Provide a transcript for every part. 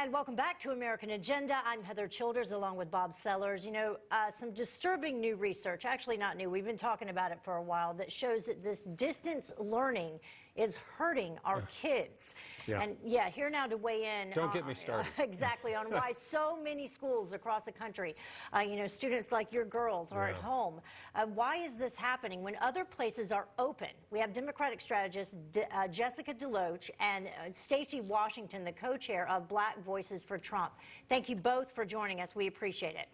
And welcome back to American Agenda. I'm Heather Childers along with Bob Sellers. You know, some disturbing new research, actually not new, we've been talking about it for a while, that shows that this distance learning is hurting our kids. Yeah. And yeah, here now to weigh in. Don't get me started. Exactly, on why so many schools across the country, you know, students like your girls are at home. Why is this happening when other places are open? We have Democratic strategist Jessica DeLoach and Stacy Washington, the co-chair of Black Voices for Trump. Thank you both for joining us. We appreciate it.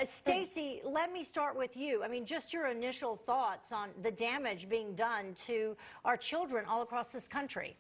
Stacy, let me start with you. I mean, just your initial thoughts on the damage being done to our children all across this country.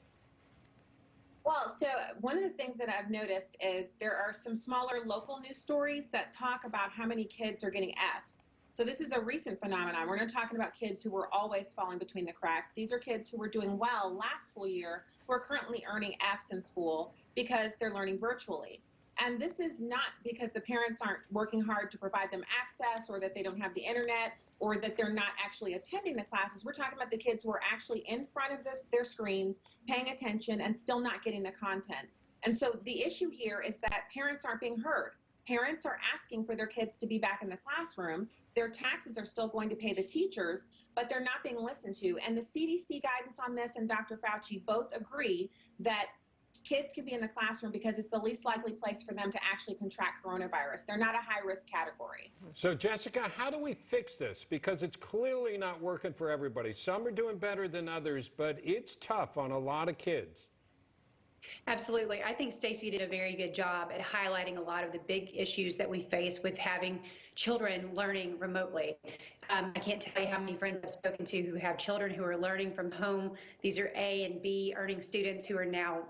Well, so one of the things that I've noticed is there are some smaller local news stories that talk about how many kids are getting Fs. So this is a recent phenomenon. We're not talking about kids who were always falling between the cracks. These are kids who were doing well last school year who are currently earning Fs in school because they're learning virtually. And this is not because the parents aren't working hard to provide them access or that they don't have the internet or that they're not actually attending the classes. We're talking about the kids who are actually in front of their screens, paying attention and still not getting the content. And so the issue here is that parents aren't being heard. Parents are asking for their kids to be back in the classroom. Their taxes are still going to pay the teachers, but they're not being listened to. And the CDC guidance on this and Dr. Fauci both agree that kids can be in the classroom because it's the least likely place for them to actually contract coronavirus. They're not a high-risk category. So, Jessica, how do we fix this? Because it's clearly not working for everybody. Some are doing better than others, but it's tough on a lot of kids. Absolutely. I think Stacy did a very good job at highlighting a lot of the big issues that we face with having children learning remotely. I can't tell you how many friends I've spoken to who have children who are learning from home. These are A and B earning students who are now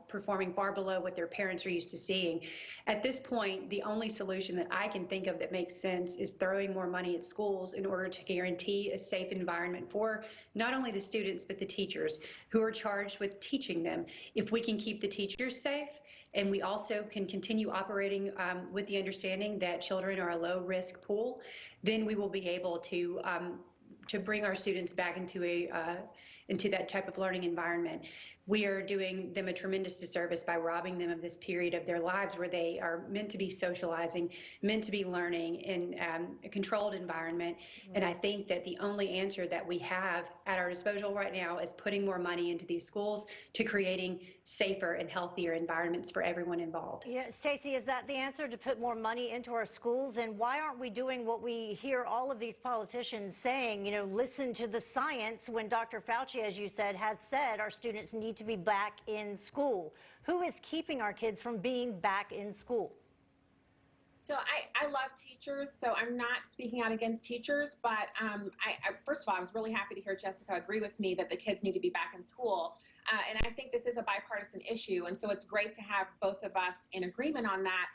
performing far below what their parents are used to seeing. At this point, the only solution that I can think of that makes sense is throwing more money at schools in order to guarantee a safe environment for not only the students but the teachers who are charged with teaching them. If we can keep the teachers safe and we also can continue operating with the understanding that children are a low-risk pool, then we will be able to bring our students back into that type of learning environment. We are doing them a tremendous disservice by robbing them of this period of their lives where they are meant to be socializing, meant to be learning in a controlled environment. And I think that the only answer that we have at our disposal right now is putting more money into these schools to creating safer and healthier environments for everyone involved. Yeah, Stacy, is that the answer, to put more money into our schools? And why aren't we doing what we hear all of these politicians saying, you know, listen to the science, when Dr. Fauci, as you said, has said our students need to be back in school? Who is keeping our kids from being back in school? So I love teachers, so I'm not speaking out against teachers, but first of all, I was really happy to hear Jessica agree with me that the kids need to be back in school. And I think this is a bipartisan issue, and so it's great to have both of us in agreement on that.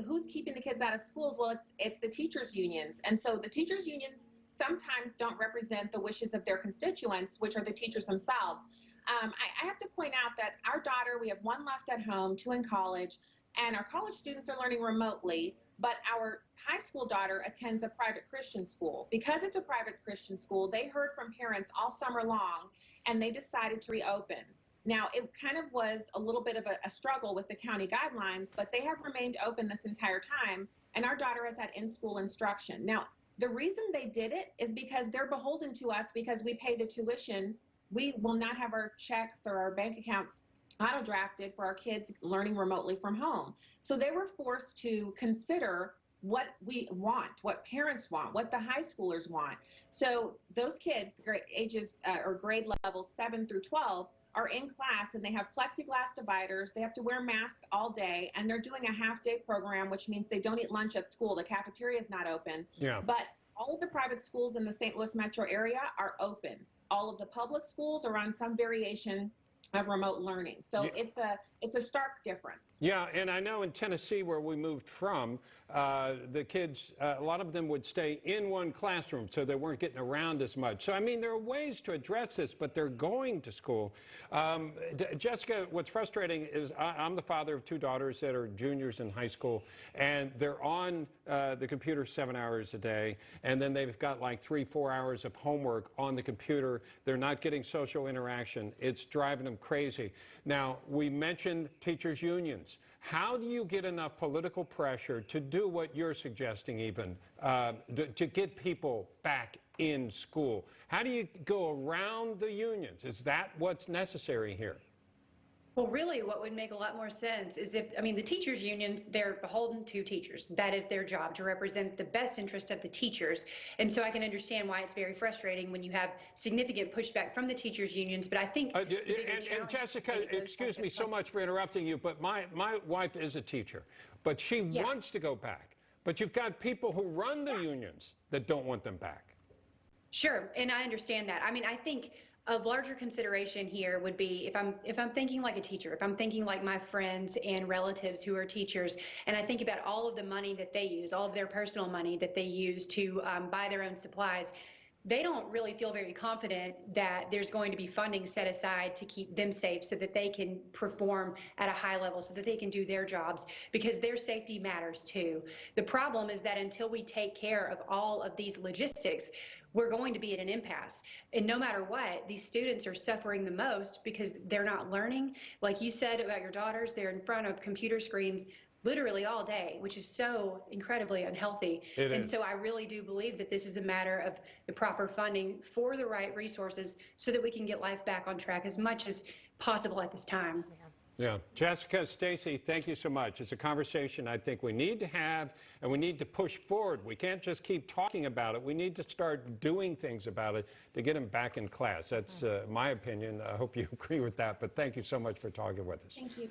Who's keeping the kids out of schools? Well, it's the teachers' unions. And so the teachers' unions sometimes don't represent the wishes of their constituents, which are the teachers themselves. I have to point out that our daughter, we have one left at home, 2 in college, and our college students are learning remotely, but our high school daughter attends a private Christian school. Because it's a private Christian school, they heard from parents all summer long, and they decided to reopen. Now, it kind of was a little bit of a struggle with the county guidelines, but they have remained open this entire time, and our daughter has had in-school instruction. Now, the reason they did it is because they're beholden to us because we pay the tuition. We will not have our checks or our bank accounts auto-drafted for our kids learning remotely from home. So they were forced to consider what we want, what parents want, what the high schoolers want. So those kids, grade levels 7 through 12, are in class and they have plexiglass dividers. They have to wear masks all day, and they're doing a half-day program, which means they don't eat lunch at school. The cafeteria is not open. Yeah. But all of the private schools in the St. Louis metro area are open. All of the public schools are on some variation of remote learning. So it's a stark difference. Yeah, and I know in Tennessee, where we moved from, the kids, a lot of them would stay in one classroom, so they weren't getting around as much. So, I mean, there are ways to address this, but they're going to school. Jessica, what's frustrating is I'm the father of 2 daughters that are juniors in high school, and they're on the computer 7 hours a day, and then they've got like 3-4 hours of homework on the computer. They're not getting social interaction. It's driving them crazy. Now, we mentioned teachers' unions. How do you get enough political pressure to do what you're suggesting even, to get people back in school? How do you go around the unions? Is that what's necessary here? Well, really, what would make a lot more sense is if, I mean, the teachers' unions, they're beholden to teachers. That is their job, to represent the best interest of the teachers. And so I can understand why it's very frustrating when you have significant pushback from the teachers' unions. But I think. And Jessica, excuse me so much for interrupting you, but my wife is a teacher, but she wants to go back. But you've got people who run the unions that don't want them back. Sure, and I understand that. I mean, I think a larger consideration here would be if I'm thinking like a teacher, if I'm thinking like my friends and relatives who are teachers, and I think about all of the money that they use, all of their personal money that they use to buy their own supplies, they don't really feel very confident that there's going to be funding set aside to keep them safe so that they can perform at a high level, so that they can do their jobs, because their safety matters too. The problem is that until we take care of all of these logistics, we're going to be at an impasse. And no matter what, these students are suffering the most because they're not learning. Like you said about your daughters, they're in front of computer screens literally all day, which is so incredibly unhealthy. So I really do believe that this is a matter of the proper funding for the right resources so that we can get life back on track as much as possible at this time. Yeah. Jessica, Stacy, thank you so much. It's a conversation I think we need to have, and we need to push forward. We can't just keep talking about it. We need to start doing things about it to get them back in class. That's my opinion. I hope you agree with that, but thank you so much for talking with us. Thank you.